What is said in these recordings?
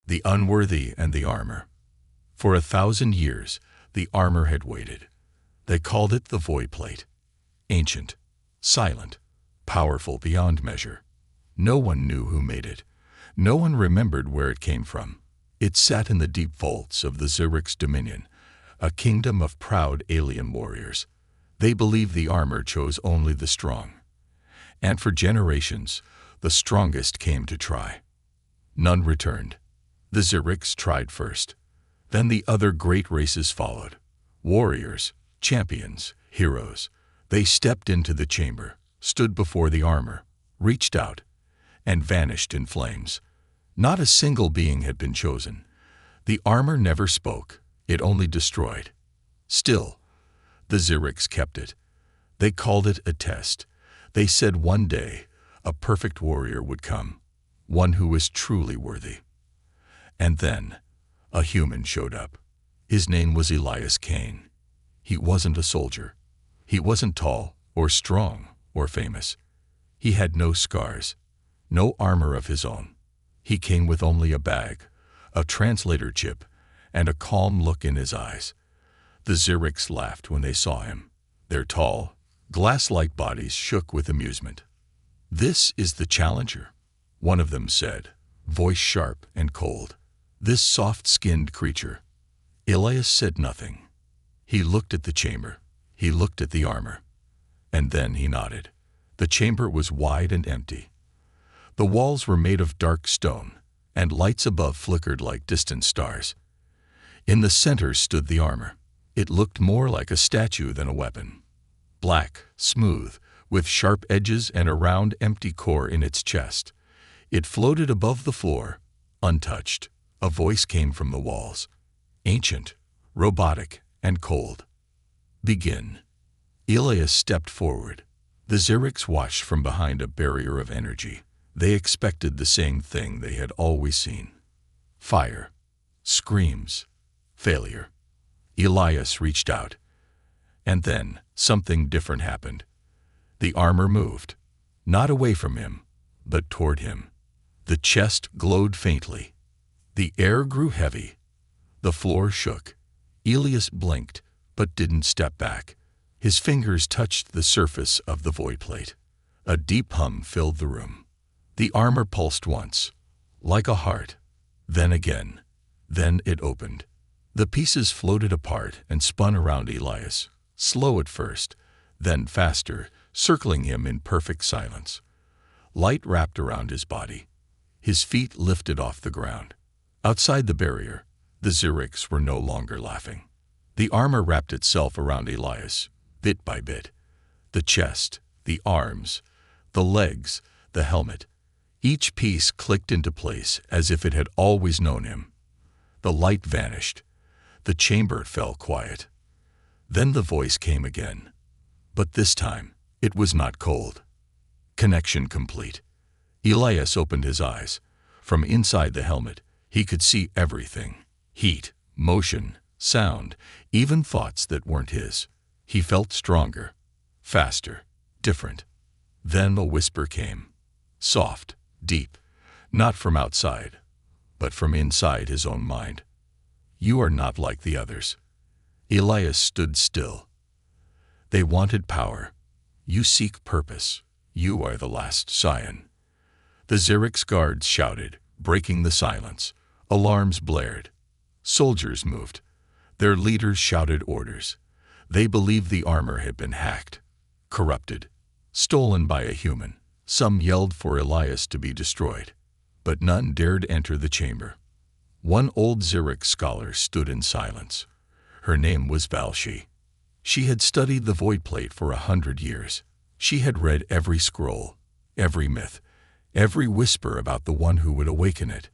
The unworthy and the armor. For 1,000 years, the armor had waited. They called it the void plate. Ancient, silent, powerful beyond measure. No one knew who made it. No one remembered where it came from. It sat in the deep vaults of the Zurich's dominion, a kingdom of proud alien warriors. They believed the armor chose only the strong. And for generations, the strongest came to try. None returned. The Zurichs tried first. Then the other great races followed. Warriors, champions, heroes. They stepped into the chamber, stood before the armor, reached out, and vanished in flames. Not a single being had been chosen. The armor never spoke. It only destroyed. Still, the Zurichs kept it. They called it a test. They said one day a perfect warrior would come, one who was truly worthy. And then a human showed up. His name was Elias Cain. He wasn't a soldier. He wasn't tall or strong or famous. He had no scars, no armor of his own. He came with only a bag, a translator chip, and a calm look in his eyes. The Zurichs laughed when they saw him. Their tall, glass-like bodies shook with amusement. "This is the challenger," one of them said, voice sharp and cold. "This soft-skinned creature." Elias said nothing. He looked at the chamber. He looked at the armor. And then he nodded. The chamber was wide and empty. The walls were made of dark stone, and lights above flickered like distant stars. In the center stood the armor. It looked more like a statue than a weapon. Black, smooth, with sharp edges and a round, empty core in its chest. It floated above the floor, untouched. A voice came from the walls. Ancient, robotic, and cold. "Begin." Elias stepped forward. The Zurichs watched from behind a barrier of energy. They expected the same thing they had always seen. Fire, screams, failure. Elias reached out. And then something different happened. The armor moved, not away from him, but toward him. The chest glowed faintly. The air grew heavy. The floor shook. Elias blinked, but didn't step back. His fingers touched the surface of the void plate. A deep hum filled the room. The armor pulsed once, like a heart, then again. Then it opened. The pieces floated apart and spun around Elias, slow at first, then faster, circling him in perfect silence. Light wrapped around his body. His feet lifted off the ground. Outside the barrier, the Zurichs were no longer laughing. The armor wrapped itself around Elias, bit by bit. The chest, the arms, the legs, the helmet. Each piece clicked into place as if it had always known him. The light vanished. The chamber fell quiet. Then the voice came again. But this time, it was not cold. Connection complete. Elias opened his eyes. From inside the helmet, he could see everything. Heat, motion, sound, even thoughts that weren't his. He felt stronger, faster, different. Then a whisper came. Soft, deep, not from outside, but from inside his own mind. "You are not like the others." Elias stood still. "They wanted power. You seek purpose. You are the last scion." The Zurich's guards shouted, breaking the silence. Alarms blared. Soldiers moved. Their leaders shouted orders. They believed the armor had been hacked, corrupted, stolen by a human. Some yelled for Elias to be destroyed, but none dared enter the chamber. One old Zurich scholar stood in silence. Her name was Valshi. She had studied the void plate for 100 years. She had read every scroll, every myth, every whisper about the one who would awaken it.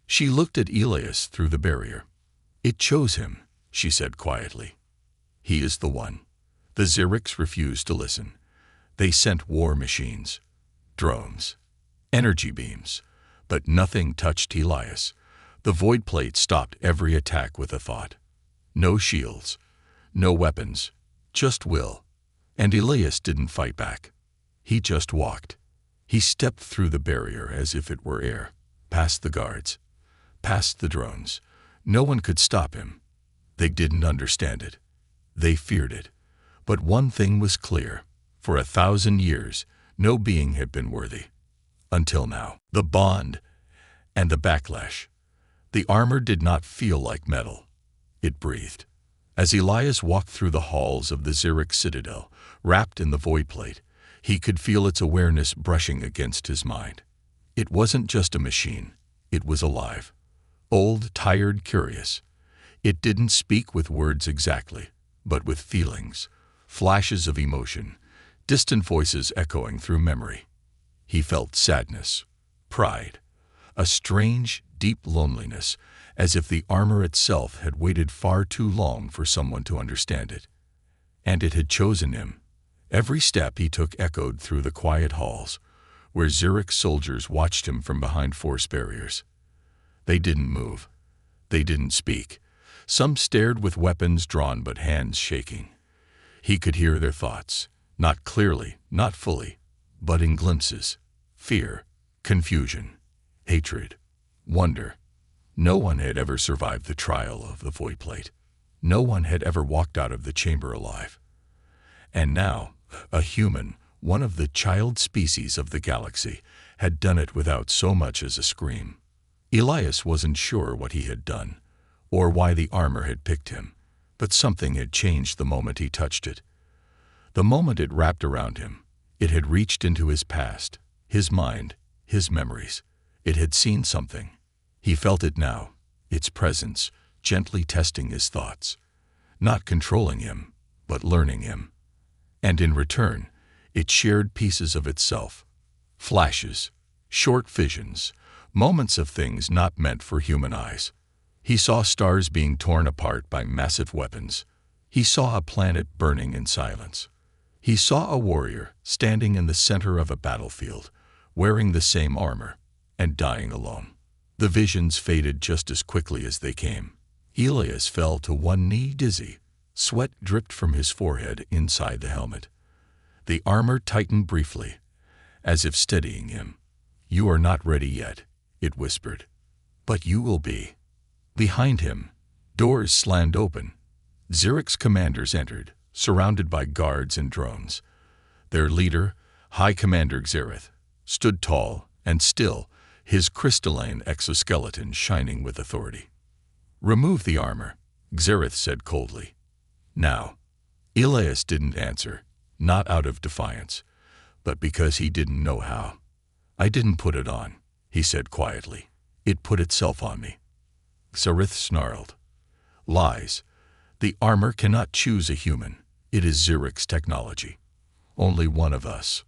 She looked at Elias through the barrier. "It chose him," she said quietly. "He is the one." The Zurichs refused to listen. They sent war machines, drones, energy beams, but nothing touched Elias. The void plate stopped every attack with a thought. No shields, no weapons, just will. And Elias didn't fight back. He just walked. He stepped through the barrier as if it were air, past the guards, past the drones. No one could stop him. They didn't understand it. They feared it. But one thing was clear. For 1,000 years, no being had been worthy. Until now. The bond and the backlash. The armor did not feel like metal. It breathed. As Elias walked through the halls of the Xeric citadel, wrapped in the void plate, he could feel its awareness brushing against his mind. It wasn't just a machine. It was alive. Old, tired, curious. It didn't speak with words exactly, but with feelings, flashes of emotion, distant voices echoing through memory. He felt sadness, pride, a strange, deep loneliness, as if the armor itself had waited far too long for someone to understand it. And it had chosen him. Every step he took echoed through the quiet halls, where Xeric soldiers watched him from behind force barriers. They didn't move. They didn't speak. Some stared with weapons drawn but hands shaking. He could hear their thoughts, not clearly, not fully, but in glimpses. Fear, confusion, hatred, wonder. No one had ever survived the trial of the void plate. No one had ever walked out of the chamber alive. And now, a human, one of the child species of the galaxy, had done it without so much as a scream. Elias wasn't sure what he had done, or why the armor had picked him, but something had changed the moment he touched it. The moment it wrapped around him, it had reached into his past, his mind, his memories. It had seen something. He felt it now, its presence, gently testing his thoughts, not controlling him, but learning him. And in return, it shared pieces of itself, flashes, short visions, moments of things not meant for human eyes. He saw stars being torn apart by massive weapons. He saw a planet burning in silence. He saw a warrior standing in the center of a battlefield, wearing the same armor, and dying alone. The visions faded just as quickly as they came. Elias fell to one knee dizzy. Sweat dripped from his forehead inside the helmet. The armor tightened briefly, as if steadying him. "You are not ready yet," it whispered. "But you will be." Behind him, doors slammed open. Xeric's commanders entered, surrounded by guards and drones. Their leader, High Commander Xerath, stood tall and still, his crystalline exoskeleton shining with authority. "Remove the armor," Xerath said coldly. "Now." Elias didn't answer, not out of defiance, but because he didn't know how. "I didn't put it on," he said quietly. "It put itself on me." Xerath snarled. "Lies. The armor cannot choose a human. It is Xeric's technology. Only one of us."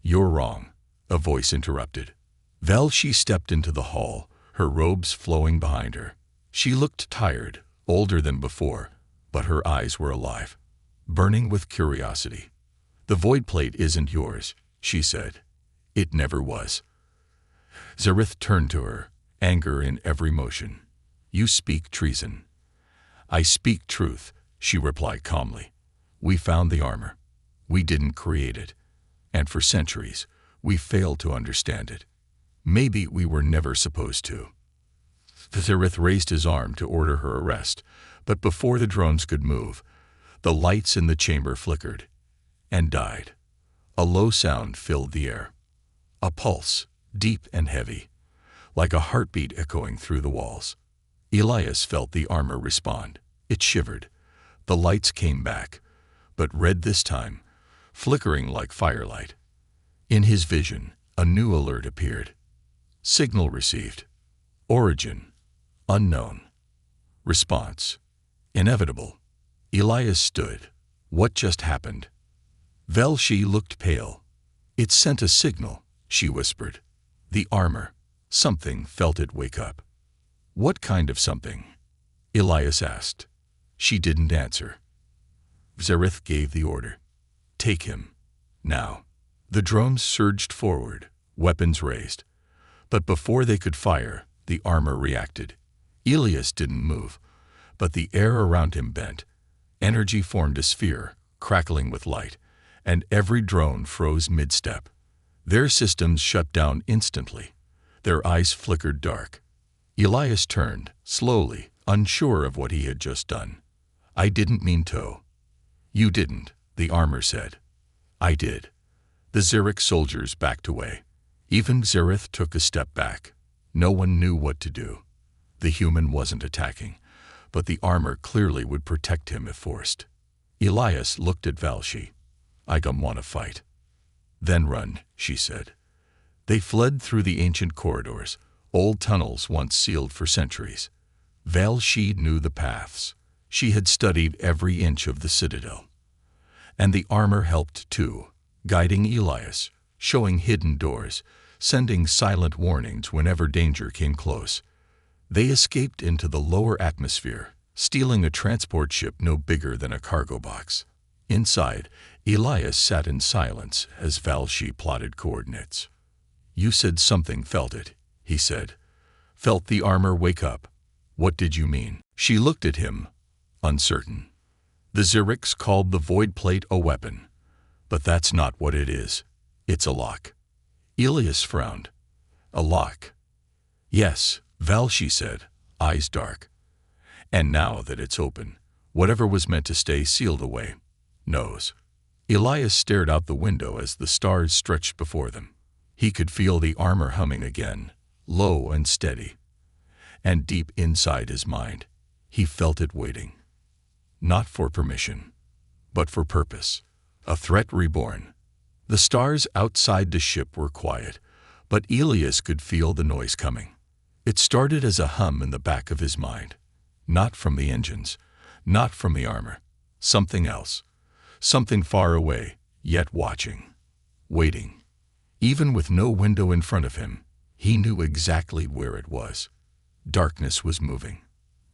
"You're wrong," a voice interrupted. Velshi stepped into the hall, her robes flowing behind her. She looked tired, older than before, but her eyes were alive, burning with curiosity. "The void plate isn't yours," she said. "It never was." Xerath turned to her, anger in every motion. "You speak treason." "I speak truth," she replied calmly. "We found the armor. We didn't create it. And for centuries, we failed to understand it. Maybe we were never supposed to." Xerath raised his arm to order her arrest, but before the drones could move, the lights in the chamber flickered and died. A low sound filled the air. A pulse, deep and heavy, like a heartbeat echoing through the walls. Elias felt the armor respond. It shivered. The lights came back, but red this time, flickering like firelight. In his vision, a new alert appeared. Signal received. Origin, unknown. Response, inevitable. Elias stood. What just happened? Velshi looked pale. "It sent a signal," she whispered. "The armor." Something felt it wake up. "What kind of something?" Elias asked. She didn't answer. Xerath gave the order. "Take him. Now." The drones surged forward, weapons raised. But before they could fire, the armor reacted. Elias didn't move, but the air around him bent. Energy formed a sphere, crackling with light, and every drone froze mid-step. Their systems shut down instantly. Their eyes flickered dark. Elias turned, slowly, unsure of what he had just done. "I didn't mean to." "You didn't," the armor said. "I did." The Xeric soldiers backed away. Even Xereth took a step back. No one knew what to do. The human wasn't attacking, but the armor clearly would protect him if forced. Elias looked at Valshi. "I don't want to fight." "Then run," she said. They fled through the ancient corridors, old tunnels once sealed for centuries. Valshi knew the paths. She had studied every inch of the citadel. And the armor helped too, guiding Elias, showing hidden doors, sending silent warnings whenever danger came close. They escaped into the lower atmosphere, stealing a transport ship no bigger than a cargo box. Inside, Elias sat in silence as Valshi plotted coordinates. "You said something felt it," he said. "Felt the armor wake up. What did you mean?" She looked at him, uncertain. "The Xerics called the void plate a weapon. But that's not what it is. It's a lock." Elias frowned. "A lock?" "Yes," Valshi said, eyes dark. "And now that it's open, whatever was meant to stay sealed away knows." Elias stared out the window as the stars stretched before them. He could feel the armor humming again, low and steady. And deep inside his mind, he felt it waiting. Not for permission, but for purpose. A threat reborn. The stars outside the ship were quiet, but Elias could feel the noise coming. It started as a hum in the back of his mind. Not from the engines, not from the armor. Something else. Something far away, yet watching. Waiting. Even with no window in front of him, he knew exactly where it was. Darkness was moving.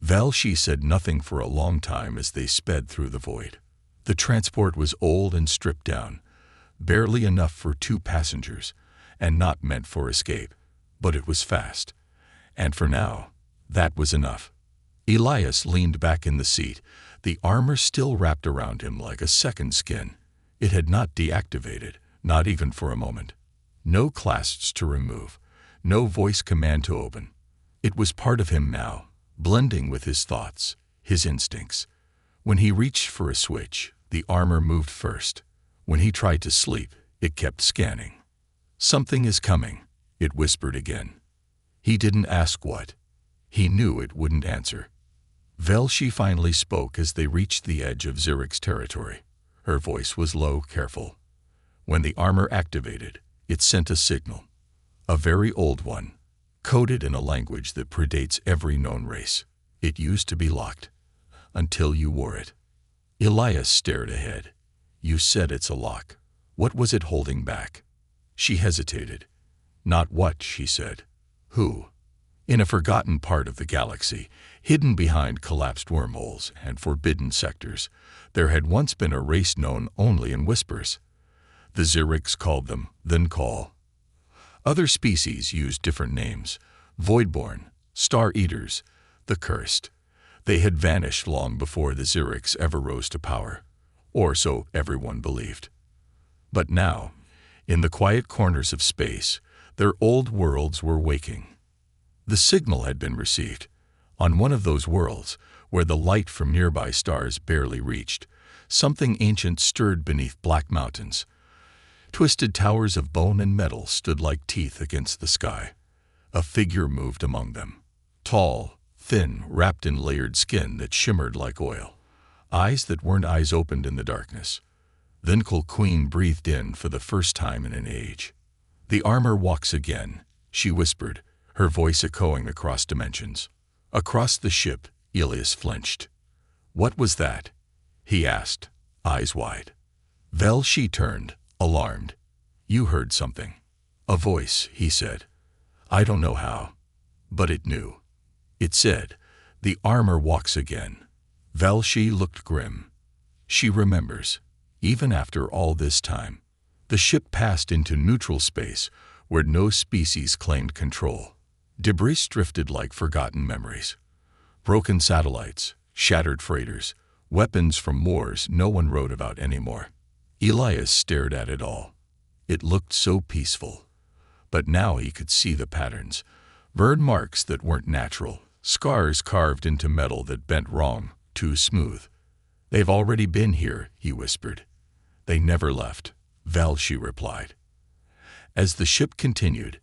Valshi said nothing for a long time as they sped through the void. The transport was old and stripped down, barely enough for 2 passengers, and not meant for escape. But it was fast. And for now, that was enough. Elias leaned back in the seat, the armor still wrapped around him like a second skin. It had not deactivated, not even for a moment. No clasps to remove, no voice command to open. It was part of him now, blending with his thoughts, his instincts. When he reached for a switch, the armor moved first. When he tried to sleep, it kept scanning. "Something is coming," it whispered again. He didn't ask what. He knew it wouldn't answer. Valshi finally spoke as they reached the edge of Xeric's territory. Her voice was low, careful. When the armor activated, it sent a signal. A very old one, coded in a language that predates every known race. It used to be locked. Until you wore it. Elias stared ahead. "You said it's a lock. What was it holding back?" She hesitated. "Not what," she said. "Who?" In a forgotten part of the galaxy, hidden behind collapsed wormholes and forbidden sectors, there had once been a race known only in whispers. The Xerics called them Then Call. Other species used different names: Voidborn, Star Eaters, the Cursed. They had vanished long before the Xerics ever rose to power, or so everyone believed. But now, in the quiet corners of space, their old worlds were waking. The signal had been received. On one of those worlds, where the light from nearby stars barely reached, something ancient stirred beneath black mountains. Twisted towers of bone and metal stood like teeth against the sky. A figure moved among them. Tall, thin, wrapped in layered skin that shimmered like oil. Eyes that weren't eyes opened in the darkness. Then Queen breathed in for the first time in an age. "The armor walks again," she whispered, her voice echoing across dimensions. Across the ship, Elias flinched. "What was that?" he asked, eyes wide. Valshi turned, alarmed. "You heard something." "A voice," he said. "I don't know how, but it knew. It said, 'The armor walks again.'" Valshi looked grim. She remembers, even after all this time. The ship passed into neutral space where no species claimed control. Debris drifted like forgotten memories. Broken satellites, shattered freighters, weapons from wars no one wrote about anymore. Elias stared at it all. It looked so peaceful. But now he could see the patterns. Burn marks that weren't natural, scars carved into metal that bent wrong, too smooth. "They've already been here," he whispered. "They never left," Velshi replied. As the ship continued,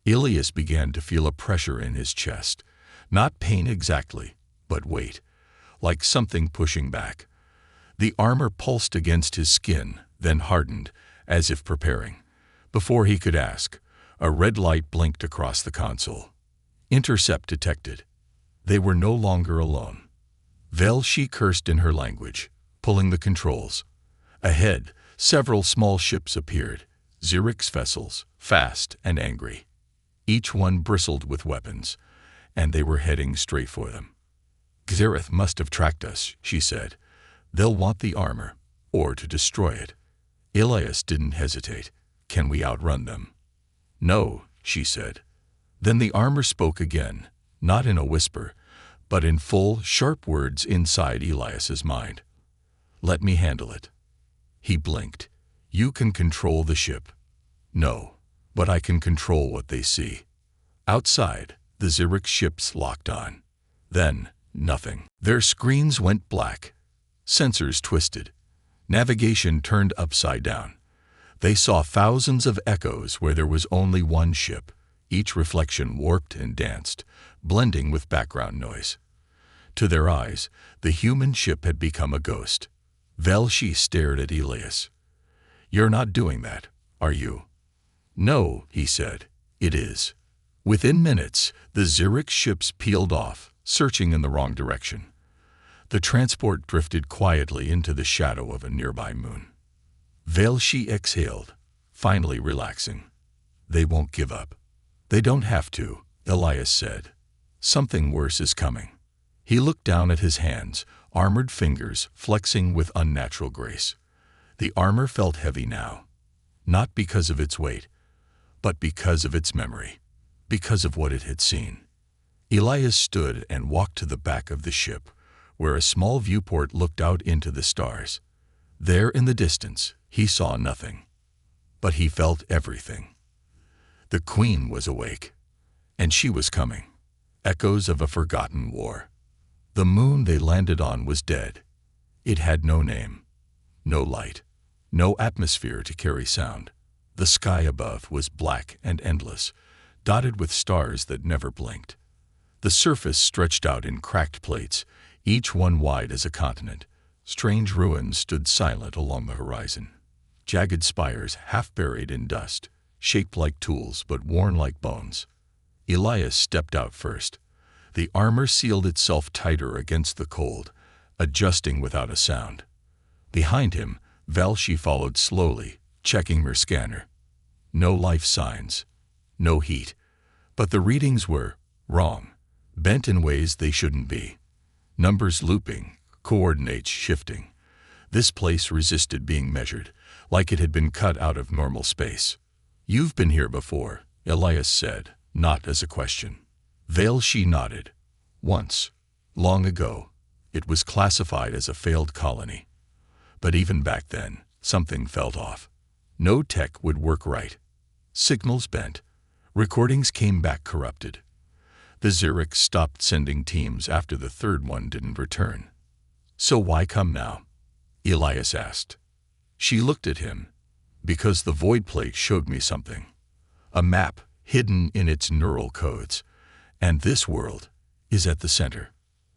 Elias began to feel a pressure in his chest. Not pain exactly, but weight, like something pushing back. The armor pulsed against his skin, then hardened, as if preparing. Before he could ask, a red light blinked across the console. Intercept detected. They were no longer alone. Velshi cursed in her language, pulling the controls. Ahead, several small ships appeared, Zerix vessels, fast and angry. Each one bristled with weapons, and they were heading straight for them. "Xerath must have tracked us," she said. "They'll want the armor, or to destroy it." Elias didn't hesitate. "Can we outrun them?" "No," she said. Then the armor spoke again, not in a whisper, but in full, sharp words inside Elias's mind. "Let me handle it." He blinked. "You can control the ship." "No, but I can control what they see." Outside, the Zerix ships locked on. Then, nothing. Their screens went black. Sensors twisted. Navigation turned upside down. They saw thousands of echoes where there was only one ship. Each reflection warped and danced, blending with background noise. To their eyes, the human ship had become a ghost. Velshi stared at Elias. "You're not doing that, are you?" "No," he said. "It is." Within minutes, the Zerix ships peeled off, searching in the wrong direction. The transport drifted quietly into the shadow of a nearby moon. Velshi exhaled, finally relaxing. "They won't give up." "They don't have to," Elias said. "Something worse is coming." He looked down at his hands, armored fingers flexing with unnatural grace. The armor felt heavy now, not because of its weight, but because of its memory, because of what it had seen. Elias stood and walked to the back of the ship, where a small viewport looked out into the stars. There in the distance, he saw nothing, but he felt everything. The Queen was awake, and she was coming. Echoes of a forgotten war. The moon they landed on was dead. It had no name, no light, no atmosphere to carry sound. The sky above was black and endless, dotted with stars that never blinked. The surface stretched out in cracked plates, each one wide as a continent. Strange ruins stood silent along the horizon. Jagged spires half buried in dust, shaped like tools but worn like bones. Elias stepped out first. The armor sealed itself tighter against the cold, adjusting without a sound. Behind him, Velshi followed slowly, checking her scanner. No life signs, no heat, but the readings were wrong, bent in ways they shouldn't be. Numbers looping, coordinates shifting. This place resisted being measured, like it had been cut out of normal space. "You've been here before," Elias said, not as a question. Velshi nodded. "Once, long ago, it was classified as a failed colony. But even back then, something felt off. No tech would work right. Signals bent. Recordings came back corrupted. The Zerix stopped sending teams after the third one didn't return." "So why come now?" Elias asked. She looked at him. "Because the void plate showed me something. A map hidden in its neural codes. And this world is at the center."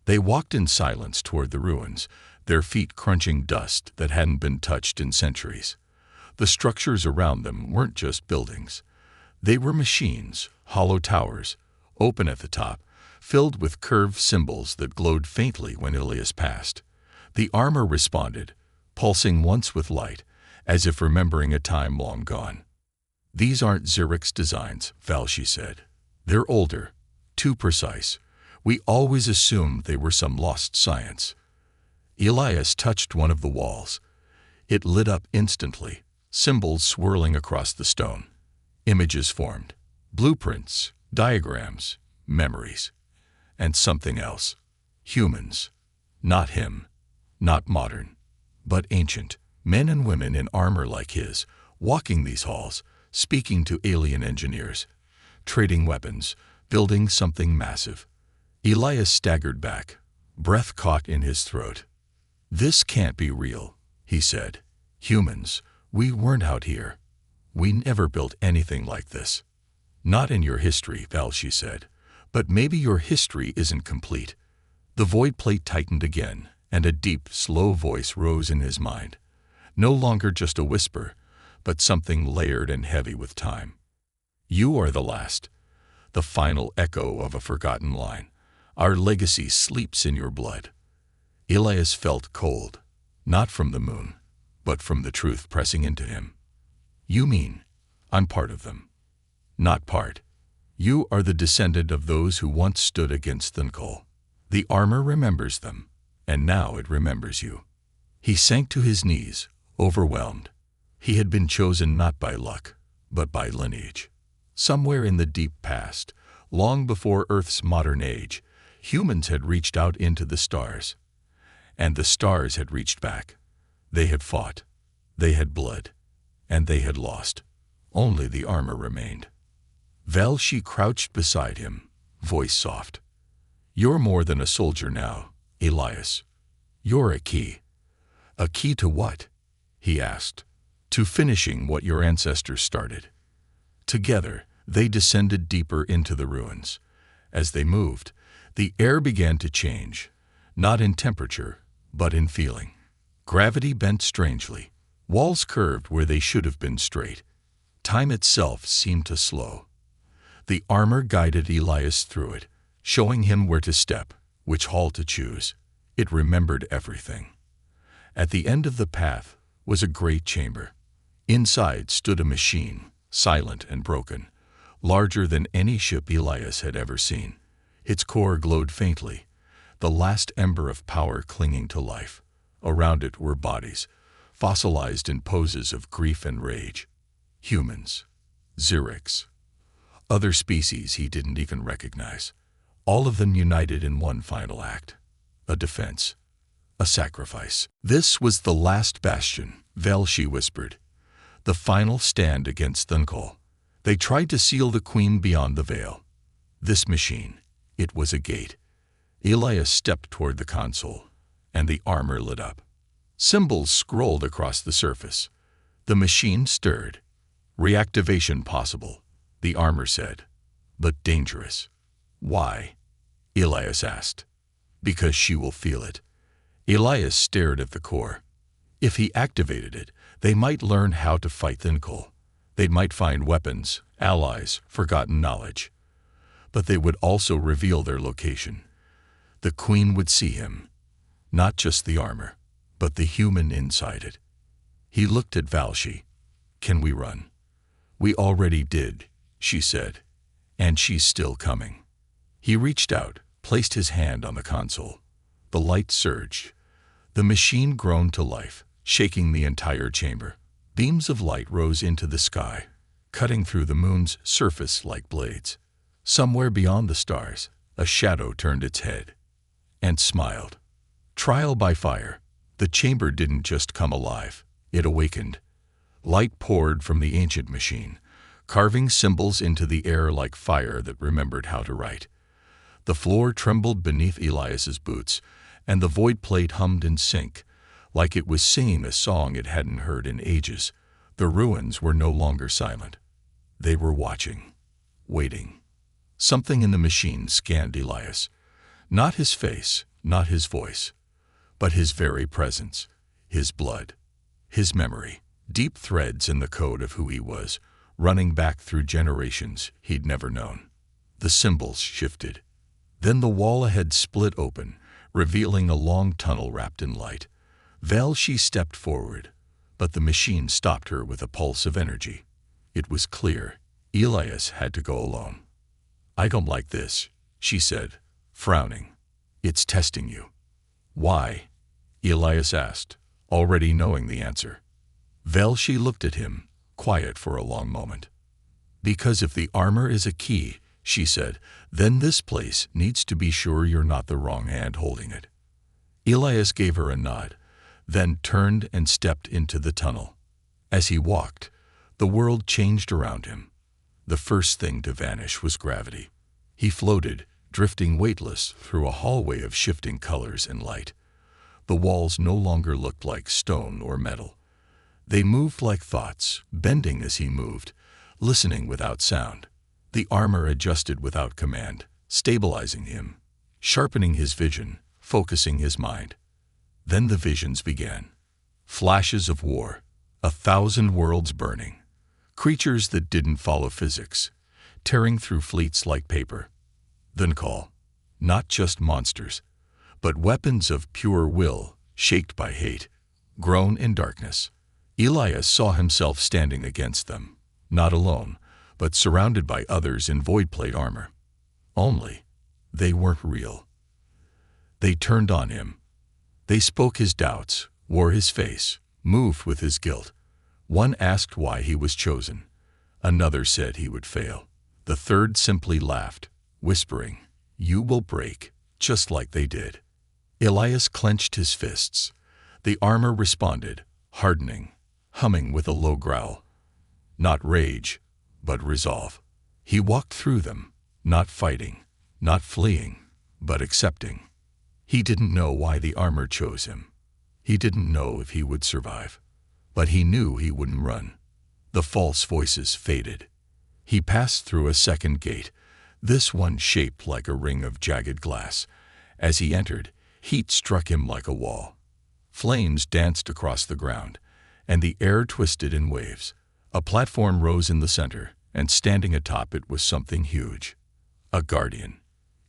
They walked in silence toward the ruins, their feet crunching dust that hadn't been touched in centuries. The structures around them weren't just buildings. They were machines, hollow towers, open at the top, filled with curved symbols that glowed faintly when Elias passed. The armor responded, pulsing once with light, as if remembering a time long gone. "These aren't Zerix designs," Velshi said. "They're older, too precise. We always assumed they were some lost science." Elias touched one of the walls. It lit up instantly, symbols swirling across the stone. Images formed, blueprints, diagrams, memories. And something else. Humans. Not him. Not modern. But ancient. Men and women in armor like his, walking these halls, speaking to alien engineers, trading weapons, building something massive. Elias staggered back, breath caught in his throat. "This can't be real," he said. "Humans, we weren't out here. We never built anything like this." "Not in your history," Valshi said. "But maybe your history isn't complete." The void plate tightened again, and a deep, slow voice rose in his mind. No longer just a whisper, but something layered and heavy with time. "You are the last, the final echo of a forgotten line. Our legacy sleeps in your blood." Elias felt cold, not from the moon, but from the truth pressing into him. "You mean I'm part of them?" "Not part. You are the descendant of those who once stood against Thunkol. The armor remembers them, and now it remembers you." He sank to his knees, overwhelmed. He had been chosen not by luck, but by lineage. Somewhere in the deep past, long before Earth's modern age, humans had reached out into the stars. And the stars had reached back. They had fought. They had bled. And they had lost. Only the armor remained. Valshi crouched beside him, voice soft. "You're more than a soldier now, Elias. You're a key." "A key to what?" he asked. "To finishing what your ancestors started." Together, they descended deeper into the ruins. As they moved, the air began to change, not in temperature, but in feeling. Gravity bent strangely. Walls curved where they should have been straight. Time itself seemed to slow. The armor guided Elias through it, showing him where to step, which hall to choose. It remembered everything. At the end of the path was a great chamber. Inside stood a machine, silent and broken, larger than any ship Elias had ever seen. Its core glowed faintly, the last ember of power clinging to life. Around it were bodies, fossilized in poses of grief and rage. Humans, Xerics, other species he didn't even recognize. All of them united in one final act. A defense. A sacrifice. "This was the last bastion," Valshi whispered. "The final stand against Thunkol. They tried to seal the queen beyond the veil. This machine, it was a gate." Elias stepped toward the console, and the armor lit up. Symbols scrolled across the surface. The machine stirred. "Reactivation possible," the armor said, "but dangerous." "Why?" Elias asked. "Because she will feel it." Elias stared at the core. If he activated it, they might learn how to fight Thunkol. They might find weapons, allies, forgotten knowledge. But they would also reveal their location. The queen would see him, not just the armor, but the human inside it. He looked at Valshi. "Can we run?" "We already did," she said, "and she's still coming." He reached out, placed his hand on the console. The light surged. The machine groaned to life, shaking the entire chamber. Beams of light rose into the sky, cutting through the moon's surface like blades. Somewhere beyond the stars, a shadow turned its head and smiled. Trial by fire. The chamber didn't just come alive, it awakened. Light poured from the ancient machine, carving symbols into the air like fire that remembered how to write. The floor trembled beneath Elias's boots, and the void plate hummed in sync, like it was singing a song it hadn't heard in ages. The ruins were no longer silent. They were watching, waiting. Something in the machine scanned Elias. Not his face, not his voice, but his very presence, his blood, his memory. Deep threads in the code of who he was, running back through generations he'd never known. The symbols shifted. Then the wall ahead split open, revealing a long tunnel wrapped in light. Valshi stepped forward, but the machine stopped her with a pulse of energy. It was clear Elias had to go alone. "I don't like this," she said, frowning. "It's testing you." "Why?" Elias asked, already knowing the answer. Valshi looked at him, quiet for a long moment. "Because if the armor is a key," she said, "then this place needs to be sure you're not the wrong hand holding it." Elias gave her a nod, then turned and stepped into the tunnel. As he walked, the world changed around him. The first thing to vanish was gravity. He floated, drifting weightless through a hallway of shifting colors and light. The walls no longer looked like stone or metal. They moved like thoughts, bending as he moved, listening without sound. The armor adjusted without command, stabilizing him, sharpening his vision, focusing his mind. Then the visions began. Flashes of war, 1,000 worlds burning, creatures that didn't follow physics, tearing through fleets like paper. Then call, not just monsters, but weapons of pure will, shaped by hate, grown in darkness. Elias saw himself standing against them, not alone, but surrounded by others in void plate armor. Only, they weren't real. They turned on him. They spoke his doubts, wore his face, moved with his guilt. One asked why he was chosen. Another said he would fail. The third simply laughed, whispering, "You will break, just like they did." Elias clenched his fists. The armor responded, hardening, humming with a low growl. Not rage, but resolve. He walked through them, not fighting, not fleeing, but accepting. He didn't know why the armor chose him. He didn't know if he would survive. But he knew he wouldn't run. The false voices faded. He passed through a second gate, this one shaped like a ring of jagged glass. As he entered, heat struck him like a wall. Flames danced across the ground, and the air twisted in waves. A platform rose in the center, and standing atop it was something huge. A guardian.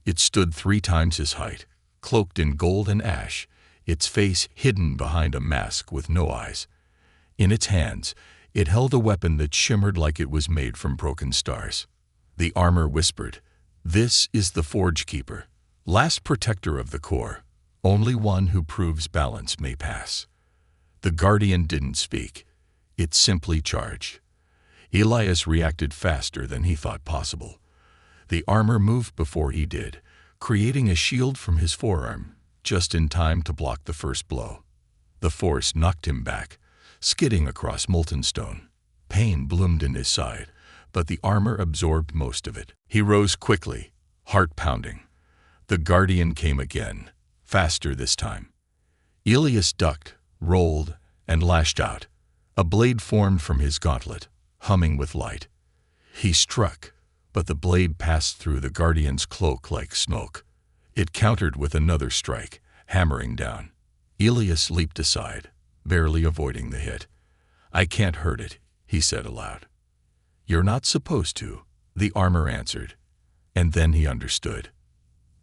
It stood 3 times his height, cloaked in gold and ash, its face hidden behind a mask with no eyes. In its hands, it held a weapon that shimmered like it was made from broken stars. The armor whispered, "This is the Forge Keeper, last protector of the core. Only one who proves balance may pass." The guardian didn't speak. It simply charged. Elias reacted faster than he thought possible. The armor moved before he did, creating a shield from his forearm, just in time to block the first blow. The force knocked him back, skidding across molten stone. Pain bloomed in his side, but the armor absorbed most of it. He rose quickly, heart pounding. The guardian came again, faster this time. Elias ducked, rolled, and lashed out. A blade formed from his gauntlet, humming with light. He struck, but the blade passed through the guardian's cloak like smoke. It countered with another strike, hammering down. Elias leaped aside, barely avoiding the hit. "I can't hurt it," he said aloud. "You're not supposed to," the armor answered. And then he understood.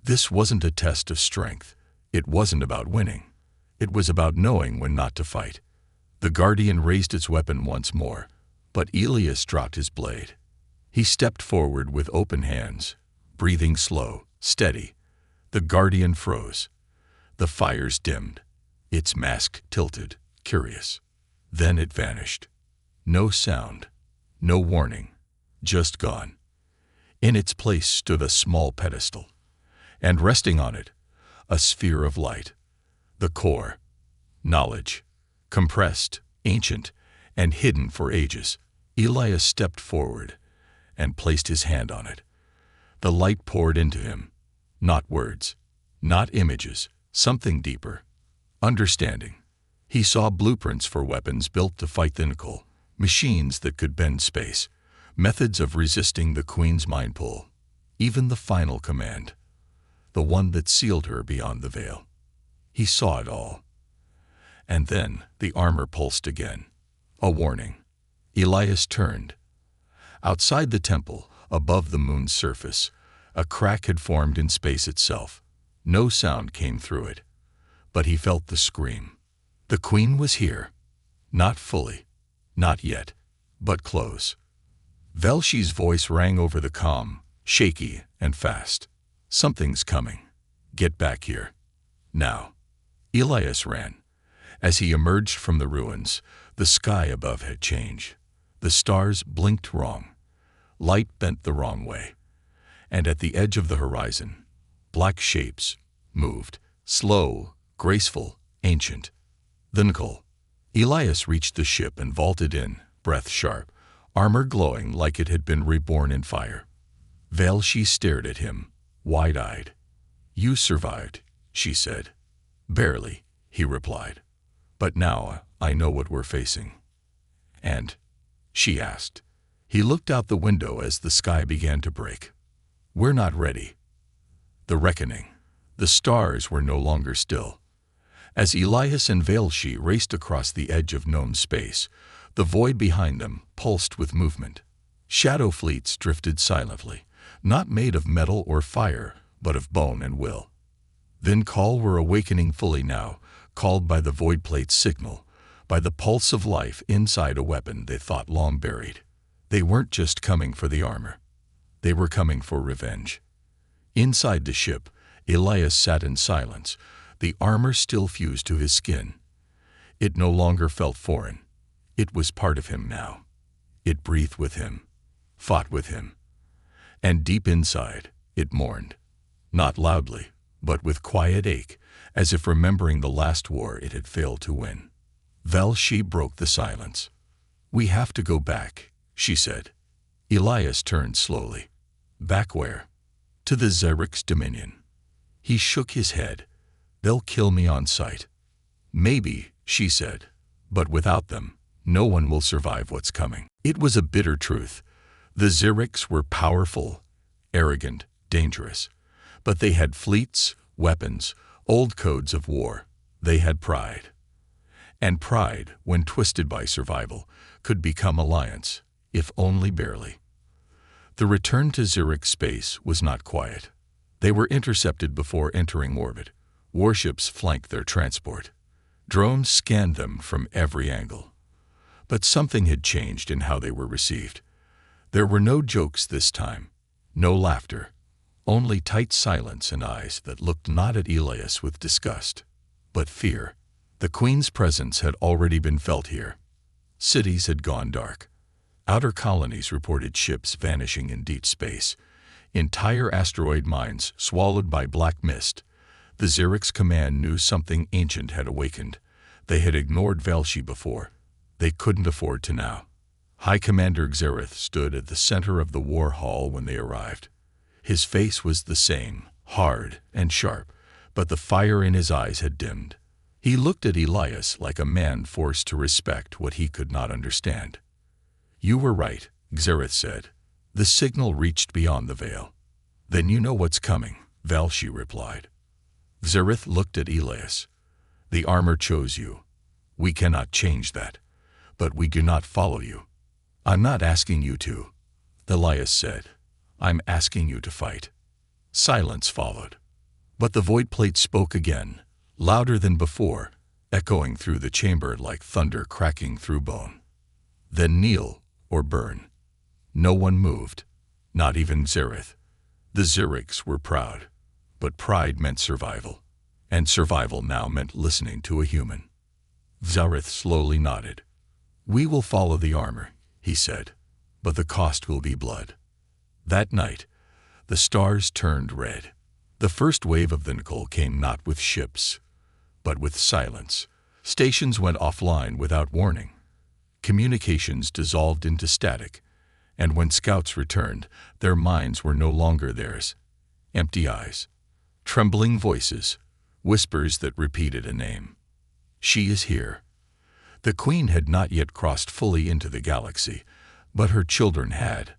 This wasn't a test of strength. It wasn't about winning. It was about knowing when not to fight. The guardian raised its weapon once more, but Elias dropped his blade. He stepped forward with open hands, breathing slow, steady. The guardian froze. The fires dimmed. Its mask tilted, curious. Then it vanished. No sound, no warning, just gone. In its place stood a small pedestal, and resting on it, a sphere of light. The core, knowledge, compressed, ancient, and hidden for ages. Elias stepped forward and placed his hand on it. The light poured into him. Not words, not images, something deeper. Understanding. He saw blueprints for weapons built to fight the Nicol, machines that could bend space, methods of resisting the Queen's mind pull, even the final command, the one that sealed her beyond the veil. He saw it all. And then the armor pulsed again. A warning. Elias turned. Outside the temple, above the moon's surface, a crack had formed in space itself. No sound came through it, but he felt the scream. The Queen was here. Not fully, not yet, but close. Velshi's voice rang over the comm, shaky and fast. "Something's coming. Get back here. Now." Elias ran. As he emerged from the ruins, the sky above had changed. The stars blinked wrong. Light bent the wrong way. And at the edge of the horizon, black shapes moved, slow, graceful, ancient. The Nicol. Elias reached the ship and vaulted in, breath sharp, armor glowing like it had been reborn in fire. Velshi stared at him, wide-eyed. "You survived," she said. "Barely," he replied. "But now I know what we're facing." "And?" she asked. He looked out the window as the sky began to break. "We're not ready." The reckoning. The stars were no longer still. As Elias and Velshi raced across the edge of known space, the void behind them pulsed with movement. Shadow fleets drifted silently, not made of metal or fire, but of bone and will. Then Call were awakening fully now, called by the void plate's signal, by the pulse of life inside a weapon they thought long buried. They weren't just coming for the armor. They were coming for revenge. Inside the ship, Elias sat in silence, the armor still fused to his skin. It no longer felt foreign. It was part of him now. It breathed with him, fought with him. And deep inside, it mourned. Not loudly, but with quiet ache, as if remembering the last war it had failed to win. Velshi broke the silence. "We have to go back," she said. Elias turned slowly. "Back where?" "To the Xerix Dominion." He shook his head. "They'll kill me on sight." "Maybe," she said, "but without them, no one will survive what's coming." It was a bitter truth. The Xerix were powerful, arrogant, dangerous. But they had fleets, weapons, old codes of war. They had pride. And pride, when twisted by survival, could become alliance, if only barely. The return to Xerix space was not quiet. They were intercepted before entering orbit. Warships flanked their transport. Drones scanned them from every angle. But something had changed in how they were received. There were no jokes this time, no laughter, only tight silence and eyes that looked not at Elias with disgust, but fear. The Queen's presence had already been felt here. Cities had gone dark. Outer colonies reported ships vanishing in deep space. Entire asteroid mines swallowed by black mist. The Xerix command knew something ancient had awakened. They had ignored Velshi before. They couldn't afford to now. High Commander Xerith stood at the center of the war hall when they arrived. His face was the same, hard and sharp, but the fire in his eyes had dimmed. He looked at Elias like a man forced to respect what he could not understand. "You were right," Xerith said. "The signal reached beyond the veil." "Then you know what's coming," Velshi replied. Xerith looked at Elias. "The armor chose you. We cannot change that. But we do not follow you." "I'm not asking you to," Elias said. "I'm asking you to fight." Silence followed. But the void plate spoke again, louder than before, echoing through the chamber like thunder cracking through bone. "Then kneel or burn." No one moved, not even Xerith. The Xerix were proud, but pride meant survival, and survival now meant listening to a human. Xerith slowly nodded. "We will follow the armor," he said, "but the cost will be blood." That night, the stars turned red. The first wave of the Nickel came not with ships, but with silence. Stations went offline without warning. Communications dissolved into static, and when scouts returned, their minds were no longer theirs. Empty eyes, trembling voices, whispers that repeated a name. "She is here." The Queen had not yet crossed fully into the galaxy, but her children had.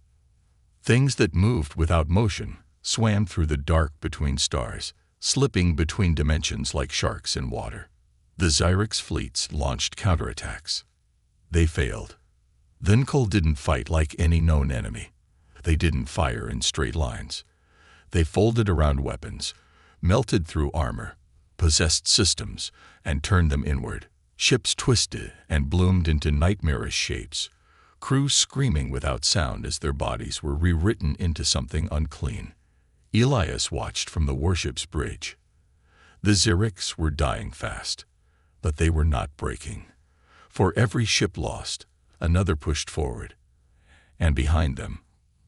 Things that moved without motion swam through the dark between stars, slipping between dimensions like sharks in water. The Xerix fleets launched counterattacks. They failed. The Nickel didn't fight like any known enemy. They didn't fire in straight lines. They folded around weapons, melted through armor, possessed systems, and turned them inward. Ships twisted and bloomed into nightmarish shapes, crews screaming without sound as their bodies were rewritten into something unclean. Elias watched from the warship's bridge. The Xerix were dying fast, but they were not breaking. For every ship lost, another pushed forward. And behind them,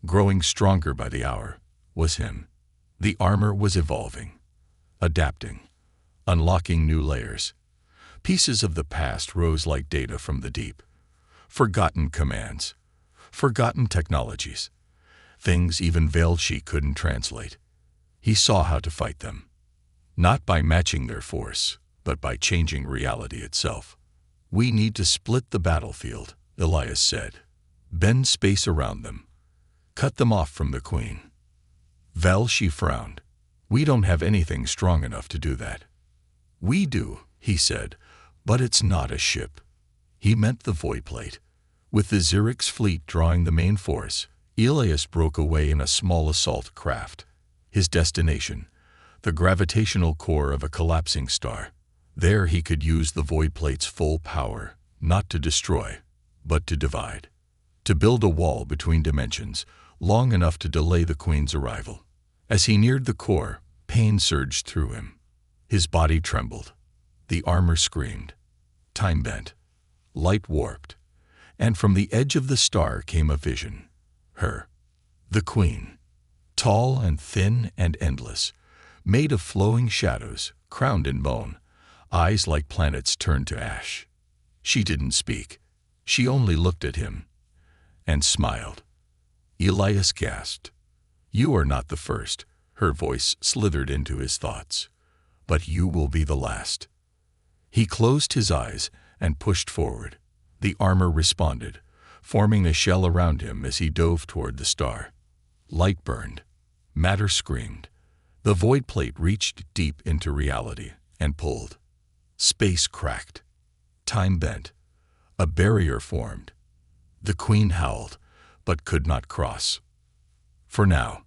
growing stronger by the hour, was him. The armor was evolving, adapting, unlocking new layers. Pieces of the past rose like data from the deep. Forgotten commands, forgotten technologies. things even Velshi couldn't translate. He saw how to fight them. Not by matching their force, but by changing reality itself. "We need to split the battlefield," Elias said. "Bend space around them. Cut them off from the Queen." Velshi frowned. "We don't have anything strong enough to do that." "We do," he said, "but it's not a ship." He meant the void plate. With the Xerix fleet drawing the main force, Elias broke away in a small assault craft. His destination, the gravitational core of a collapsing star. There he could use the void plate's full power, not to destroy, but to divide. To build a wall between dimensions, long enough to delay the Queen's arrival. As he neared the core, pain surged through him. His body trembled. The armor screamed. Time bent. Light warped. And from the edge of the star came a vision. Her. The Queen. Tall and thin and endless. Made of flowing shadows, crowned in bone. Eyes like planets turned to ash. She didn't speak. She only looked at him. And smiled. Elias gasped. "You are not the first," her voice slithered into his thoughts. "But you will be the last." He closed his eyes and pushed forward. The armor responded, forming a shell around him as he dove toward the star. Light burned. Matter screamed. The void plate reached deep into reality and pulled. Space cracked. Time bent. A barrier formed. The Queen howled, but could not cross. For now.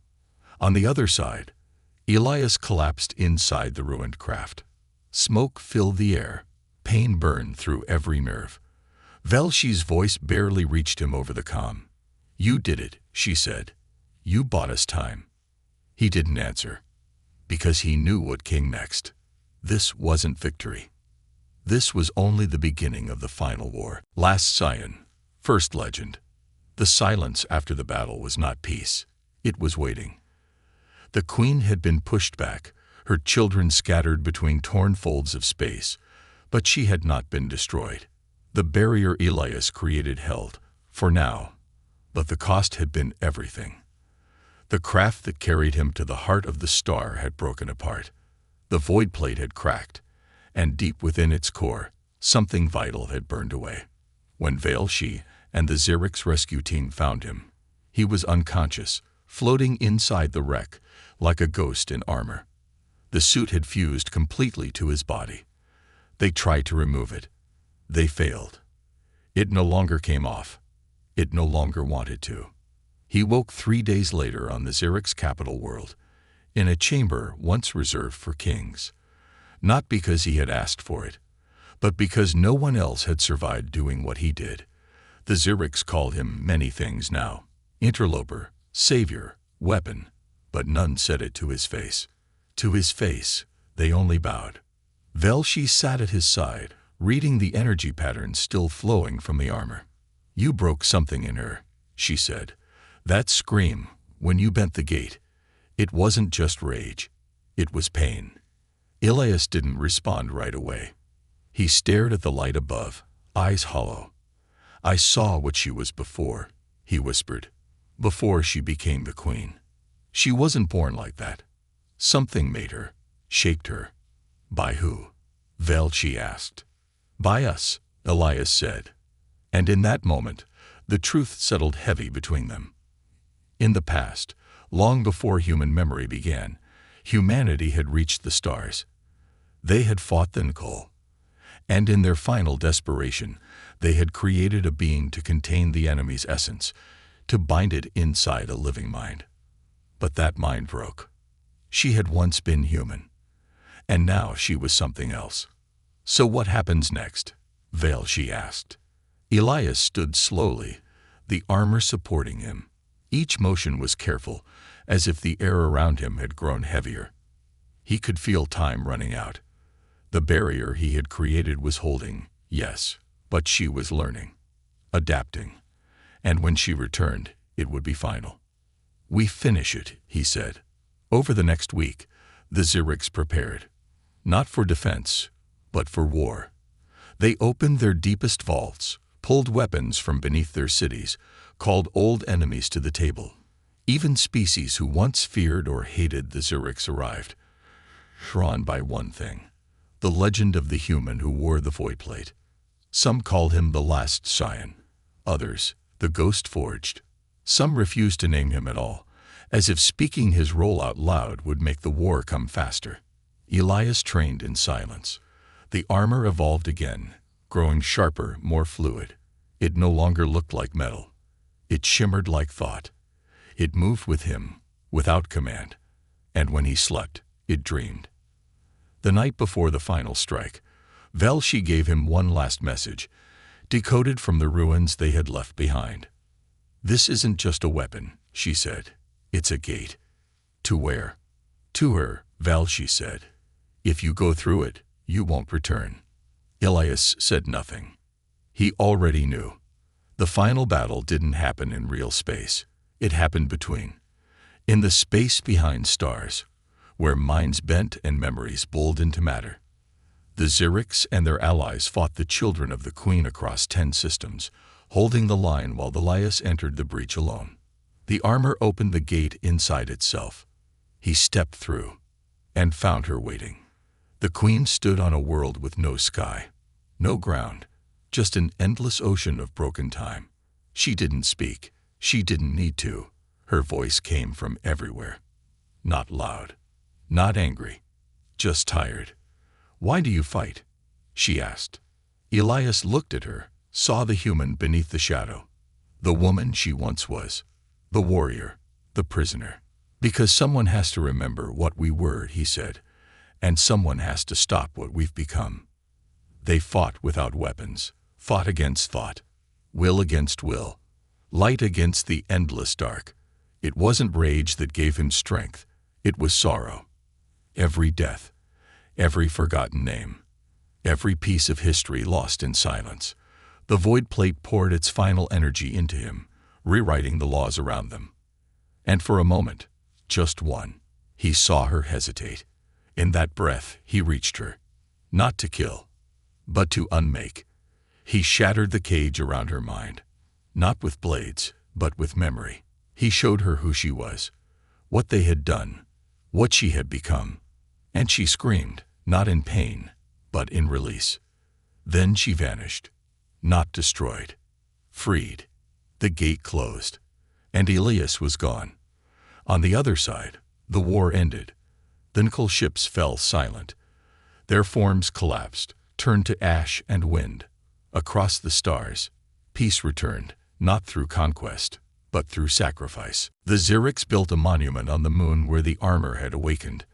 On the other side, Elias collapsed inside the ruined craft. Smoke filled the air. Pain burned through every nerve. Velshi's voice barely reached him over the comm. "You did it," she said. "You bought us time." He didn't answer, because he knew what came next. This wasn't victory. This was only the beginning of the final war. Last Scion, first legend. The silence after the battle was not peace. It was waiting. The Queen had been pushed back, her children scattered between torn folds of space, but she had not been destroyed. The barrier Elias created held, for now, but the cost had been everything. The craft that carried him to the heart of the star had broken apart. The void plate had cracked, and deep within its core, something vital had burned away. When Velshi and the Xerix rescue team found him, he was unconscious, floating inside the wreck like a ghost in armor. The suit had fused completely to his body. They tried to remove it. They failed. It no longer came off. It no longer wanted to. He woke 3 days later on the Xerix capital world, in a chamber once reserved for kings. Not because he had asked for it, but because no one else had survived doing what he did. The Xerix called him many things now. Interloper, savior, weapon, but none said it to his face. To his face, they only bowed. Velshi sat at his side, reading the energy patterns still flowing from the armor. "You broke something in her," she said. "That scream, when you bent the gate, it wasn't just rage. It was pain." Elias didn't respond right away. He stared at the light above, eyes hollow. "I saw what she was before," he whispered. "Before she became the Queen. She wasn't born like that. Something made her, shaped her." "By who?" Velshi asked. "By us," Elias said. And in that moment, the truth settled heavy between them. In the past, long before human memory began, humanity had reached the stars. They had fought the Nkul. And in their final desperation, they had created a being to contain the enemy's essence, to bind it inside a living mind. But that mind broke. She had once been human, and now she was something else. "So what happens next?" Velshi asked. Elias stood slowly, the armor supporting him. Each motion was careful, as if the air around him had grown heavier. He could feel time running out. The barrier he had created was holding, yes, but she was learning, adapting. And when she returned, it would be final. "We finish it," he said. Over the next week, the Xerix prepared, not for defense, but for war. They opened their deepest vaults, pulled weapons from beneath their cities, called old enemies to the table. Even species who once feared or hated the Xerics arrived, drawn by one thing: the legend of the human who wore the void plate. Some called him the last scion, others the ghost forged. Some refused to name him at all, as if speaking his role out loud would make the war come faster. Elias trained in silence. The armor evolved again, growing sharper, more fluid. It no longer looked like metal. It shimmered like thought. It moved with him, without command, and when he slept, it dreamed. The night before the final strike, Velshi gave him one last message, decoded from the ruins they had left behind. "This isn't just a weapon," she said. "It's a gate." "To where?" "To her," Velshi said. "If you go through it, you won't return." Elias said nothing. He already knew. The final battle didn't happen in real space. It happened between. In the space behind stars, where minds bent and memories bowled into matter. The Xerics and their allies fought the children of the Queen across 10 systems, holding the line while Elias entered the breach alone. The armor opened the gate inside itself. He stepped through and found her waiting. The Queen stood on a world with no sky, no ground, just an endless ocean of broken time. She didn't speak. She didn't need to. Her voice came from everywhere. Not loud, not angry, just tired. "Why do you fight?" she asked. Elias looked at her, saw the human beneath the shadow, the woman she once was, the warrior, the prisoner. "Because someone has to remember what we were," he said, "and someone has to stop what we've become." They fought without weapons, fought against thought, will against will, light against the endless dark. It wasn't rage that gave him strength, it was sorrow. Every death, every forgotten name, every piece of history lost in silence. The void plate poured its final energy into him, rewriting the laws around them. And for a moment, just one, he saw her hesitate. In that breath, he reached her, not to kill, but to unmake. He shattered the cage around her mind, not with blades, but with memory. He showed her who she was, what they had done, what she had become. And she screamed, not in pain, but in release. Then she vanished, not destroyed, freed. The gate closed, and Elias was gone. On the other side, the war ended. The nickel ships fell silent. Their forms collapsed, turned to ash and wind. Across the stars, peace returned, not through conquest, but through sacrifice. The Xerics built a monument on the moon where the armor had awakened,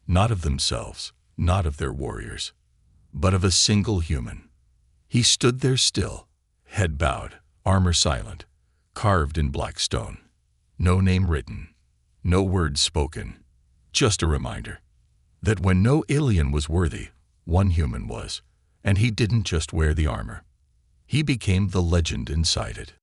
not of themselves, not of their warriors, but of a single human. He stood there still, head bowed, armor silent, carved in black stone. No name written, no words spoken, just a reminder that when no alien was worthy, one human was, and he didn't just wear the armor. He became the legend inside it.